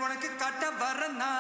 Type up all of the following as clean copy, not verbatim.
உனக்கு காட்ட வரனா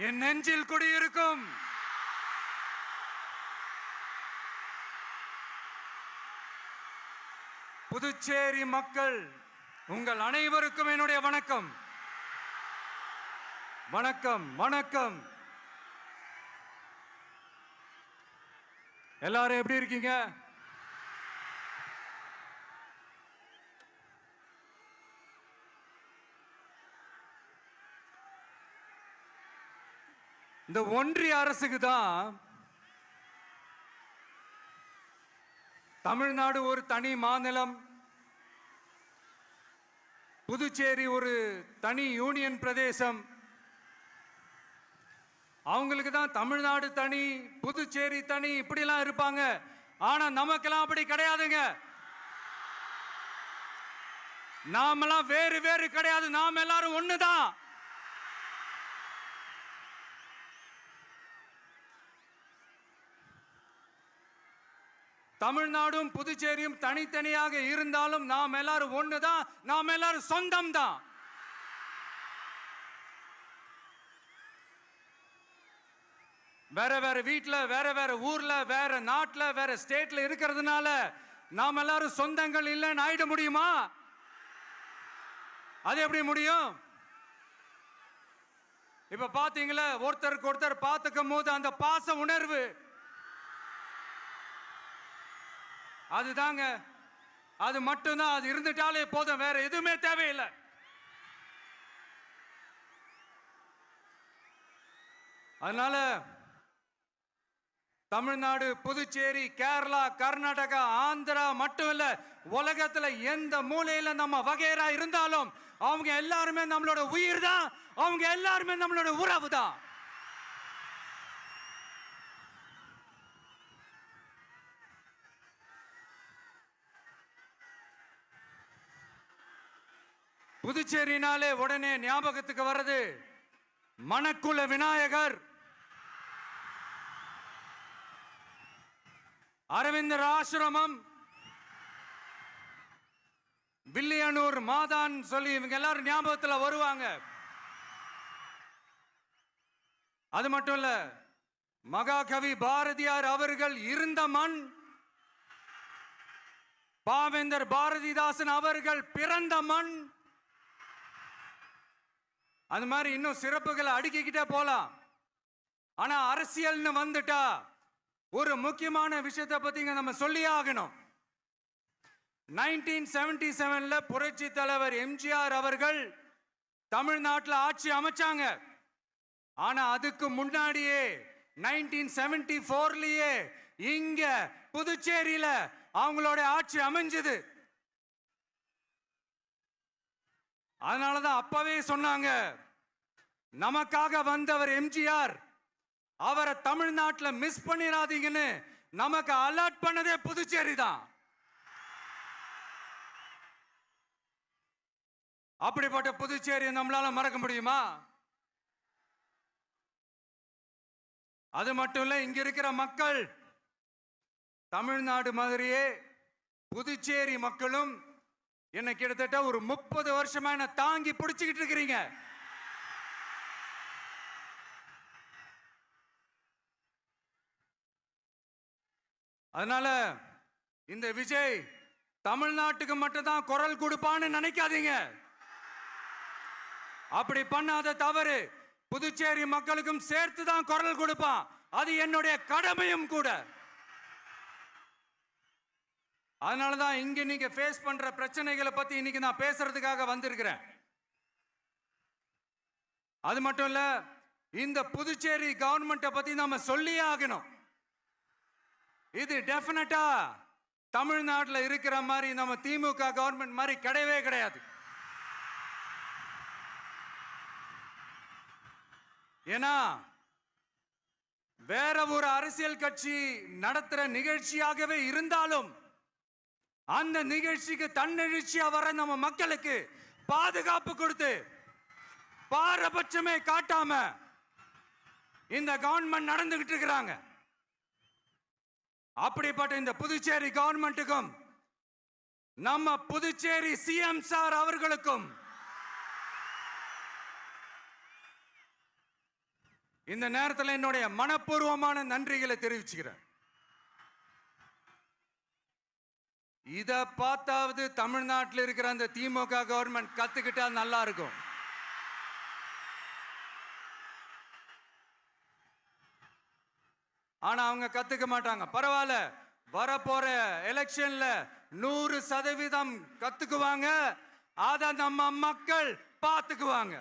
என் நெஞ்சில் குடியிருக்கும் புதுச்சேரி மக்கள் உங்கள் அனைவருக்கும் என்னுடைய வணக்கம். வணக்கம் வணக்கம். எல்லாரும் எப்படி இருக்கீங்க? இந்த ஒன்றிய அரசுக்கு தான் தமிழ்நாடு ஒரு தனி மாநிலம், புதுச்சேரி ஒரு தனி யூனியன் பிரதேசம். அவங்களுக்கு தான் தமிழ்நாடு தனி, புதுச்சேரி தனி, இப்படிலாம் இருப்பாங்க. ஆனா நமக்கெல்லாம் அப்படி கிடையாதுங்க. நாமெல்லாம் வேறு வேறு கிடையாது. நாம் எல்லாரும் ஒண்ணுதான். தமிழ்நாடும் புதுச்சேரியும் தனித்தனியாக இருந்தாலும் நாம் எல்லாரும் ஒண்ணுதான். நாம் எல்லாரும் சொந்தம் தான். வேற வேற வீட்டுல, வேற வேற ஊர்ல, வேற நாட்டுல, வேற ஸ்டேட்ல இருக்கிறதுனால நாம் எல்லாரும் சொந்தங்கள் இல்லைன்னு ஆயிட முடியுமா? அது எப்படி முடியும்? இப்ப பாத்தீங்களா, ஒருத்தருக்கு ஒருத்தர் பார்த்துக்கும் போது அந்த பாச உணர்வு, அதுதாங்க, அது மட்டும்தான். அது இருந்துட்டாலே போதும், வேற எதுவுமே தேவையில்லை. அதனால தமிழ்நாடு, புதுச்சேரி, கேரளா, கர்நாடகா, ஆந்திரா மட்டும் இல்ல, உலகத்துல எந்த மூலையில நம்ம வகைரா இருந்தாலும் அவங்க எல்லாருமே நம்மளோட உயிர் தான். அவங்க எல்லாருமே நம்மளோட உறவு தான். புதுச்சேரினாலே உடனே ஞாபகத்துக்கு வர்றது மணக்குள விநாயகர், அரவிந்தர் ஆசிரமம், வில்லியனூர் மாதான் சொல்லி இவங்க எல்லாரும் ஞாபகத்தில் வருவாங்க. அது மட்டும் இல்ல, மகாகவி பாரதியார் அவர்கள் இருந்த மண், பாவேந்தர் பாரதிதாசன் அவர்கள் பிறந்த மண். அது மாதிரி இன்னும் சிறப்புகளை அடுக்கிக்கிட்டே போலாம். ஆனா அரசியல்னு வந்துட்டா ஒரு முக்கியமான விஷயத்தை பத்தி நம்ம சொல்லி ஆகணும். 1977ல புரட்சி தலைவர் எம்ஜிஆர் அவர்கள் தமிழ்நாட்டில் ஆட்சி அமைச்சாங்க. ஆனா அதுக்கு முன்னாடியே 1974லயே இங்க புதுச்சேரியில அவங்களோட ஆட்சி அமைஞ்சது. அதனாலதான் அப்பவே சொன்னாங்க, நமக்காக வந்தவர் எம்ஜிஆர், அவரை தமிழ்நாட்டில் மிஸ் பண்ணிடாதீங்கன்னு நமக்கு அலர்ட் பண்ணதே புதுச்சேரி தான். அப்படிப்பட்ட புதுச்சேரியை நம்மளால மறக்க முடியுமா? அது மட்டும் இல்ல, இங்க இருக்கிற மக்கள் தமிழ்நாடு மாதிரியே புதுச்சேரி மக்களும் என்ன கிட்டத்தட்ட ஒரு 30 வருஷமா என்ன தாங்கி பிடிச்சுக்கிட்டு இருக்கிறீங்க. அதனால இந்த விஜய் தமிழ்நாட்டுக்கு மட்டும் தான் குரல் கொடுப்பான்னு நினைக்காதீங்க. அப்படி பண்ணாத தவறு. புதுச்சேரி மக்களுக்கும் சேர்த்து தான் குரல் கொடுப்பான். அது என்னுடைய கடமையும் கூட. அதனாலதான் இங்க நீங்க ஃபேஸ் பண்ற பிரச்சனைகளை பத்தி இன்னைக்கு நான் பேசுறதுக்காக வந்திருக்கிறேன். அது மட்டும் இல்ல, இந்த புதுச்சேரி கவர்மெண்ட்டை பத்தி நாம சொல்லியே ஆகணும். இது டெஃபினட்டா தமிழ்நாட்டில் இருக்கிற மாதிரி நம்ம திமுக கவர்மெண்ட் மாதிரி கிடையவே கிடையாது. ஏன்னா வேற ஒரு அரசியல் கட்சி நடத்துற நிகழ்ச்சியாகவே இருந்தாலும் அந்த நிகழ்ச்சிக்கு தன்னெழுச்சியா வர நம்ம மக்களுக்கு பாதுகாப்பு கொடுத்து பாரபட்சமே காட்டாம இந்த கவர்மெண்ட் நடந்துகிட்டு இருக்கிறாங்க. அப்படிப்பட்ட இந்த புதுச்சேரி கவர்மெண்ட்டுக்கும் நம்ம புதுச்சேரி சிஎம் சார் அவர்களுக்கும் இந்த நேரத்தில் என்னுடைய மனப்பூர்வமான நன்றிகளை தெரிவிச்சுக்கிறேன். இத பார்த்தாவது தமிழ்நாட்டில் இருக்கிற அந்த திமுக கவர்மெண்ட் கத்துக்கிட்டா நல்லா இருக்கும். ஆனா அவங்க கத்துக்க மாட்டாங்க. பரவாயில்ல, வரப்போற எலெக்ஷன்ல 100% கத்துக்குவாங்க. அத நம்ம மக்கள் பார்த்துக்குவாங்க.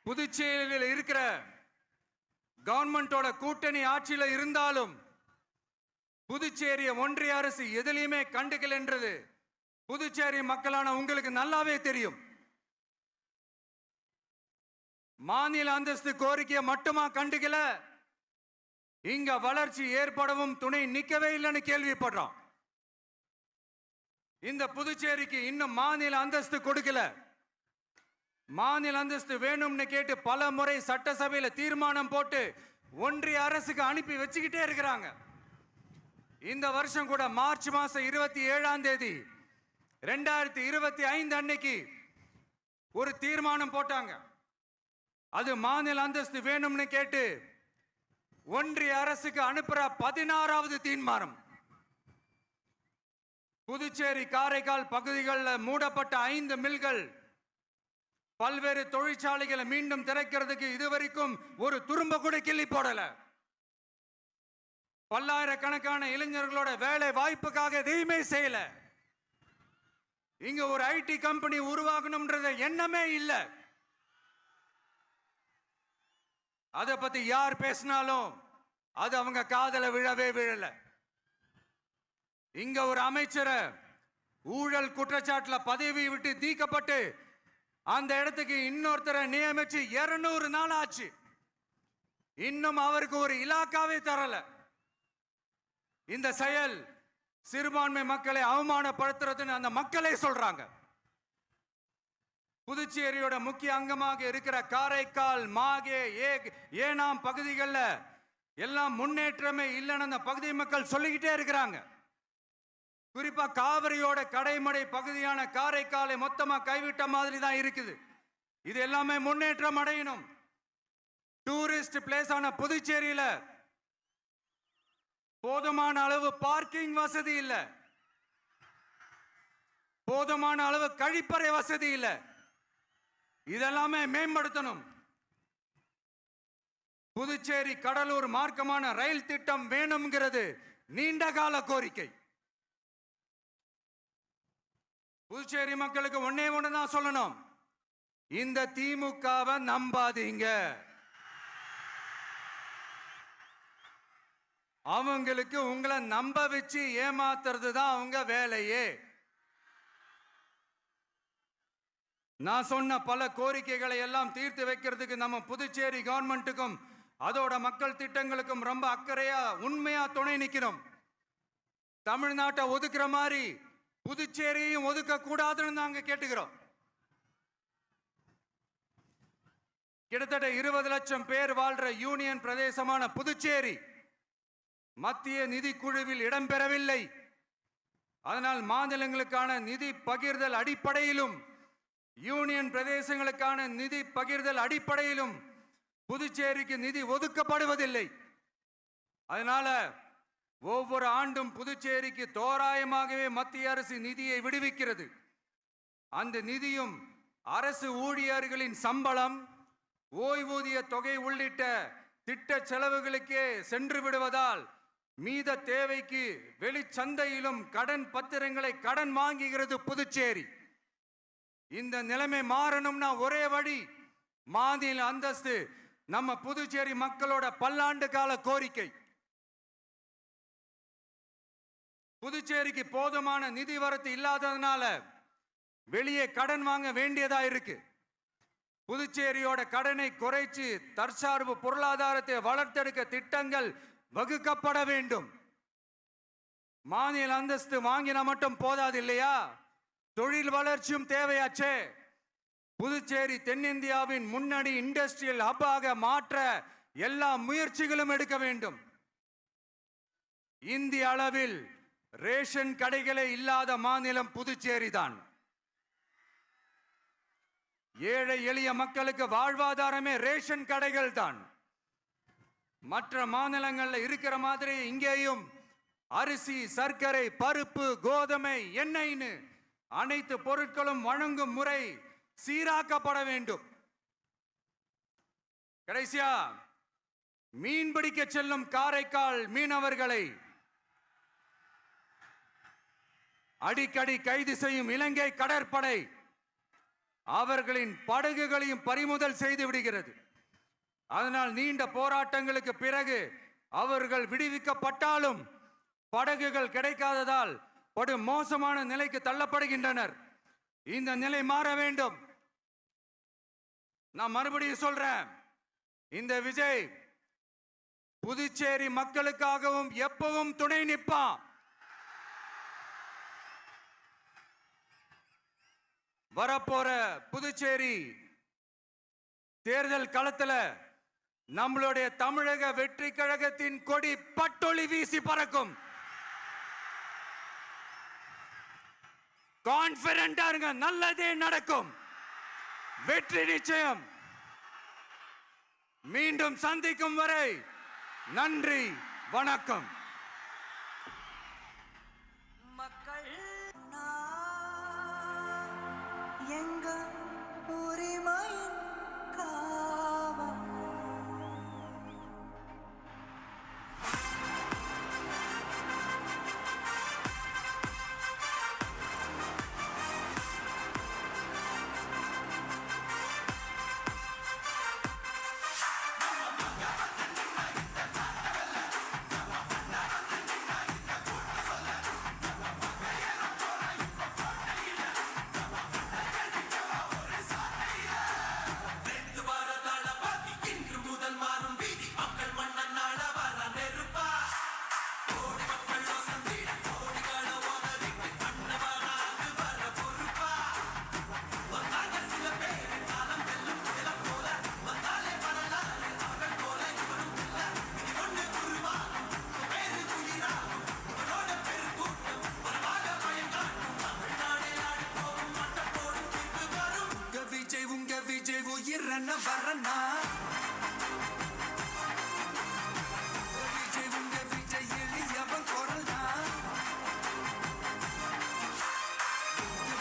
புதுச்சேரியில் இருக்கிற கவர்மெண்டோட கூட்டணி ஆட்சியில் இருந்தாலும் புதுச்சேரிய ஒன்றிய அரசு எதிலையுமே கண்டுக்கல என்றது புதுச்சேரி மக்களான உங்களுக்கு நல்லாவே தெரியும். மாநில அந்தஸ்து கோரிக்கையை மட்டுமா கண்டுக்கல, இங்க வளர்ச்சி ஏற்படவும் துணை நிக்கவே இல்லைன்னு கேள்விப்படுறோம். இந்த புதுச்சேரிக்கு இன்னும் மாநில அந்தஸ்து கொடுக்கல. மாநில அந்தஸ்து வேணும்னு கேட்டு பல முறை சட்டசபையில தீர்மானம் போட்டு ஒன்றிய அரசுக்கு அனுப்பி வச்சுக்கிட்டே இருக்கிறாங்க. இந்த வருஷம் கூட மார்ச் மாசம் 27ஆம் தேதி 2025 அன்னைக்கு ஒரு தீர்மானம் போட்டாங்க. அது மாநில அந்தஸ்து வேணும்னு கேட்டு ஒன்றிய அரசுக்கு அனுப்புற 16வது தீர்மானம். புதுச்சேரி காரைக்கால் பகுதிகளில் மூடப்பட்ட 5 மில்கள், பல்வேறு தொழிற்சாலைகளை மீண்டும் திறக்கிறதுக்கு இதுவரைக்கும் ஒரு துரும்ப கூட கிள்ளி போடல. பல்லாயிரக்கணக்கான இளைஞர்களோட வேலை வாய்ப்புக்காக எதையுமே செய்யல. இங்க ஒரு ஐடி கம்பெனி உருவாகணும்ன்றது எண்ணமே இல்லை. அதை பத்தி யார் பேசினாலும் அது அவங்க காதல விழவே விழல. இங்க ஒரு அமைச்சரை ஊழல் குற்றச்சாட்டுல பதவி விட்டு நீக்கப்பட்டு அந்த இடத்துக்கு இன்னொருத்தரை நியமிச்சு 200 நாள் ஆச்சு. இன்னும் அவருக்கு ஒரு இலாக்காவே தரல. இந்த செயல் சிறுபான்மை மக்களை அவமானப்படுத்துறதுன்னு அந்த மக்களே சொல்றாங்க. புதுச்சேரியோட முக்கிய அங்கமாக இருக்கிற காரைக்கால், மாகே, ஏனாம் பகுதிகளில் எல்லாம் முன்னேற்றமே இல்லைன்னு அந்த பகுதி மக்கள் சொல்லிக்கிட்டே இருக்கிறாங்க. குறிப்பா காவிரியோட கடைமடை பகுதியான காரைக்காலை மொத்தமா கைவிட்ட மாதிரி தான் இருக்குது. இது எல்லாமே முன்னேற்றம் அடையணும். டூரிஸ்ட் பிளேஸ் ஆன புதுச்சேரியில போதுமான அளவு பார்க்கிங் வசதி இல்லை, போதுமான அளவு கழிப்பறை வசதி இல்லை. இதெல்லாமே மேம்படுத்தணும். புதுச்சேரி கடலூர் மார்க்கமான ரயில் திட்டம் வேணும்ங்கிறது நீண்ட கால கோரிக்கை. புதுச்சேரி மக்களுக்கு ஒன்னே ஒண்ணுதான் சொல்லணும், இந்த திமுகவை நம்பாதீங்க. அவங்களுக்கு உங்களை நம்ப வச்சு ஏமாத்துறது தான் அவங்க வேலையே. நான் சொன்ன பல கோரிக்கைகளை எல்லாம் தீர்த்து வைக்கிறதுக்கு நம்ம புதுச்சேரி கவர்மெண்ட்டுக்கும் அதோட மக்கள் திட்டங்களுக்கும் ரொம்ப அக்கறையா உண்மையா துணை நிற்கணும். தமிழ்நாட்டை ஒதுக்குற மாதிரி புதுச்சேரியும் ஒதுக்க கூடாதுன்னு நாங்க கேட்டுக்கிறோம். கிட்டத்தட்ட 20 லட்சம் பேர் வாழ்ற யூனியன் பிரதேசமான புதுச்சேரி மத்திய நிதி குழுவில் இடம்பெறவில்லை. அதனால் மாநிலங்களுக்கான நிதி பகிர்தல் அடிப்படையிலும் யூனியன் பிரதேசங்களுக்கான நிதி பகிர்தல் அடிப்படையிலும் புதுச்சேரிக்கு நிதி ஒதுக்கப்படுவதில்லை. அதனால ஒவ்வொரு ஆண்டும் புதுச்சேரிக்கு தோராயமாகவே மத்திய அரசு நிதியை விடுவிக்கிறது. அந்த நிதியும் அரசு ஊழியர்களின் சம்பளம், ஓய்வூதிய தொகை உள்ளிட்ட திட்ட செலவுகளுக்கே சென்று விடுவதால் மீத தேவைக்கு வெளிச்சந்தையிலும் கடன் பத்திரங்களை கடன் வாங்குகிறது புதுச்சேரி. இந்த நிலைமை மாறணும்னா ஒரே வழி, மாநில அந்தஸ்து நம்ம புதுச்சேரி மக்களோட பல்லாண்டு கால கோரிக்கை. புதுச்சேரிக்கு போதுமான நிதி வரத்து இல்லாததுனால வெளியே கடன் வாங்க வேண்டியதா இருக்கு. புதுச்சேரியோட கடனை குறைச்சு தற்சார்பு பொருளாதாரத்தை வளர்த்தெடுக்க திட்டங்கள் வகுக்கப்பட வேண்டும். மாநில அந்தஸ்து வாங்கினா மட்டும் போதாது இல்லையா, தொழில் வளர்ச்சியும் தேவையாச்சே. புதுச்சேரி தென்னிந்தியாவின் முன்னணி இண்டஸ்ட்ரியல் ஹப்பாக மாற்ற எல்லா முயற்சிகளும் எடுக்க வேண்டும். இந்திய அளவில் ரேஷன் கடைகளே இல்லாத மாநிலம் புதுச்சேரி தான். ஏழை எளிய மக்களுக்கு வாழ்வாதாரமே ரேஷன் கடைகள் தான். மற்ற மாநிலங்கள்ல இருக்கிற மாதிரி இங்கேயும் அரிசி, சர்க்கரை, பருப்பு, கோதுமை, எண்ணெய்னு அனைத்து பொருட்களும் வழங்கும் முறை சீராக்கப்பட வேண்டும். கடைசியா, மீன்பிடிக்க செல்லும் காரைக்கால் மீனவர்களை அடிக்கடி கைது செய்யும் இலங்கை கடற்படை அவர்களின் படகுகளையும் பறிமுதல் செய்து விடுகிறது. அதனால் நீண்ட போராட்டங்களுக்கு பிறகு அவர்கள் விடுவிக்கப்பட்டாலும் படகுகள் கிடைக்காததால் படு மோசமான நிலைக்கு தள்ளப்படுகின்றனர். இந்த நிலை மாற வேண்டும். நான் மறுபடியும் சொல்றேன், இந்த விஜய் புதுச்சேரி மக்களுக்காகவும் எப்பவும் துணை நிற்பான். வரப்போற புதுச்சேரி தேர்தல் களத்துல நம்மளுடைய தமிழக வெற்றி கழகத்தின் கொடி பட்டொளி வீசி பறக்கும். கான்பிடென்டா இருங்க, நல்லதே நடக்கும், வெற்றி நிச்சயம். மீண்டும் சந்திக்கும் வரை நன்றி, வணக்கம். மக்கள் எங்க உரிமையின் காவல். விஜய் உயிரன வரனா, விஜய் உங்க விஜய் எளியவன் குரல்னா,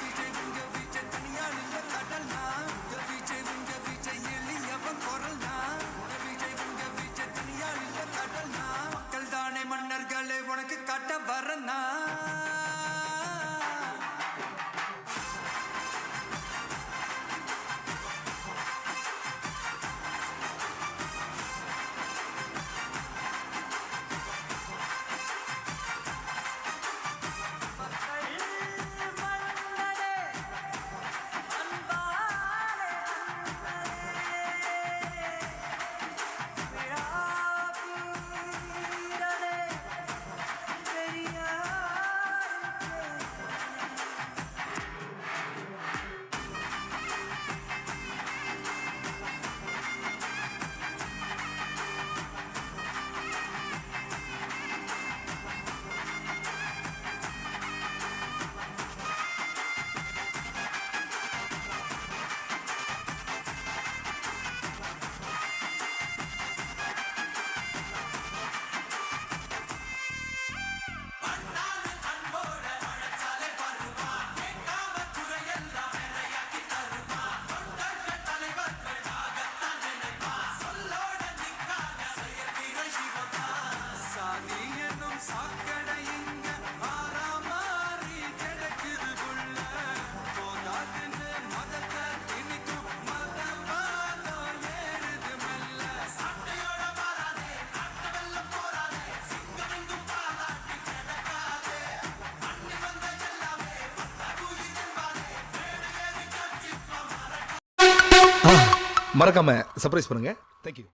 விஜய் உங்க விஜய் தனியாள் இல்ல கடல்னா, விஜய் உங்க விஜய் எளியவன் குரல்னா, விஜய் உங்க விஜய் தனியாள் இல்ல கடல்னா. மக்கள் தானே மன்னர்களை உனக்கு காட்ட வரனா. Yeah. மறக்காம சர்ப்ரைஸ் பண்ணுங்க. தேங்க்யூ.